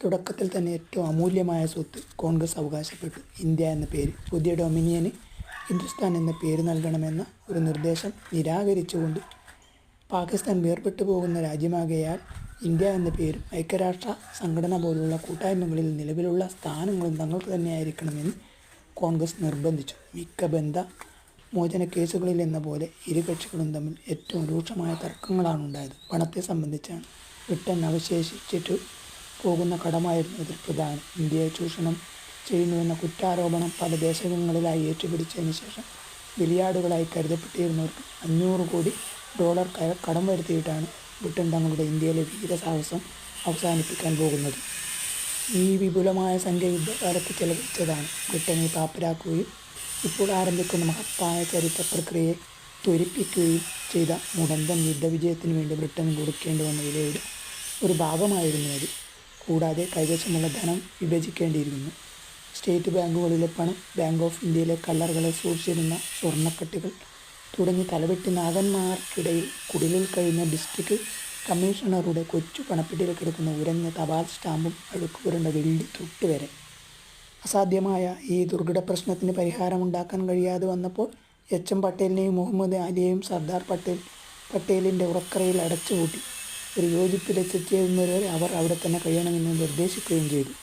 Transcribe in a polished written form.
തുടക്കത്തിൽ തന്നെ ഏറ്റവും അമൂല്യമായ സ്വത്ത് കോൺഗ്രസ് അവകാശപ്പെട്ടു. ഇന്ത്യ എന്ന പേര് പുതിയ ഡൊമിനിയന് ഹിന്ദുസ്ഥാൻ എന്ന പേര് നൽകണമെന്ന ഒരു നിർദ്ദേശം നിരാകരിച്ചുകൊണ്ട് പാകിസ്ഥാൻ വേർപെട്ടു പോകുന്ന രാജ്യമാകയാൽ ഇന്ത്യ എന്ന പേരും ഐക്യരാഷ്ട്ര സംഘടന പോലുള്ള കൂട്ടായ്മകളിൽ നിലവിലുള്ള സ്ഥാനങ്ങളും തങ്ങൾക്ക് തന്നെയായിരിക്കണമെന്ന് കോൺഗ്രസ് നിർബന്ധിച്ചു. മിക്ക ബന്ധമോചന കേസുകളിൽ എന്ന പോലെ ഇരു കക്ഷികളും തമ്മിൽ ഏറ്റവും രൂക്ഷമായ തർക്കങ്ങളാണ് ഉണ്ടായത്. പണത്തെ സംബന്ധിച്ചാണ്. ബ്രിട്ടൻ അവശേഷിച്ചിട്ട് പോകുന്ന കടമായിരുന്നു ഇതിൽ പ്രധാനം. ഇന്ത്യയെ ചൂഷണം ചെയ്യുന്നുവെന്ന കുറ്റാരോപണം പല ദേശങ്ങളിലായി ഏറ്റുപിടിച്ചതിന് ശേഷം ബലിയാടുകളായി കരുതപ്പെട്ടിരുന്നവർക്ക് $500 കോടി കടം വരുത്തിയിട്ടാണ് ബ്രിട്ടൻ തങ്ങളുടെ ഇന്ത്യയിലെ വീരസാഹസം അവസാനിപ്പിക്കാൻ പോകുന്നത്. ഈ വിപുലമായ സംഖ്യ യുദ്ധകാലത്ത് ചെലവഴിച്ചതാണ് ബ്രിട്ടനെ പാപ്പരാക്കുകയും ഇപ്പോൾ ആരംഭിക്കുന്ന മഹത്തായ ചരിത്ര പ്രക്രിയയെ ത്വരിപ്പിക്കുകയും ചെയ്ത മുടന്തൻ യുദ്ധവിജയത്തിന് വേണ്ടി ബ്രിട്ടൻ കൊടുക്കേണ്ടി വന്ന വിലയുടെ ഒരു ഭാഗമായിരുന്നു അത്. കൂടാതെ കൈവശമുള്ള ധനം വിഭജിക്കേണ്ടിയിരുന്നു. സ്റ്റേറ്റ് ബാങ്കുകളിലെ പണം, ബാങ്ക് ഓഫ് ഇന്ത്യയിലെ കല്ലറുകളിൽ സൂക്ഷിച്ചിരുന്ന സ്വർണ്ണക്കട്ടികൾ തുടങ്ങി തലവെട്ടി നാഗന്മാർക്കിടയിൽ കുടിലിൽ കഴിയുന്ന ഡിസ്ട്രിക്ട് കമ്മീഷണറുടെ കൊച്ചു പണപ്പെട്ടിയിൽ കിടക്കുന്ന ഉരഞ്ഞ തപാൽ സ്റ്റാമ്പും അഴുക്ക് പുരണ്ട വെള്ളി തൊട്ട് വരെ. അസാധ്യമായ ഈ ദുർഘട പ്രശ്നത്തിന് പരിഹാരമുണ്ടാക്കാൻ കഴിയാതെ വന്നപ്പോൾ എച്ച്.എം. പട്ടേലിനെയും മുഹമ്മദ് അലിയെയും സർദാർ പട്ടേലിൻ്റെ ഉറക്കറയിൽ അടച്ചുപൂട്ടി. ഒരു യോജിപ്പിലെത്തിച്ചേരുന്നവരെ അവർ അവിടെ തന്നെ കഴിയണമെന്ന് നിർദ്ദേശിക്കുകയും ചെയ്തു.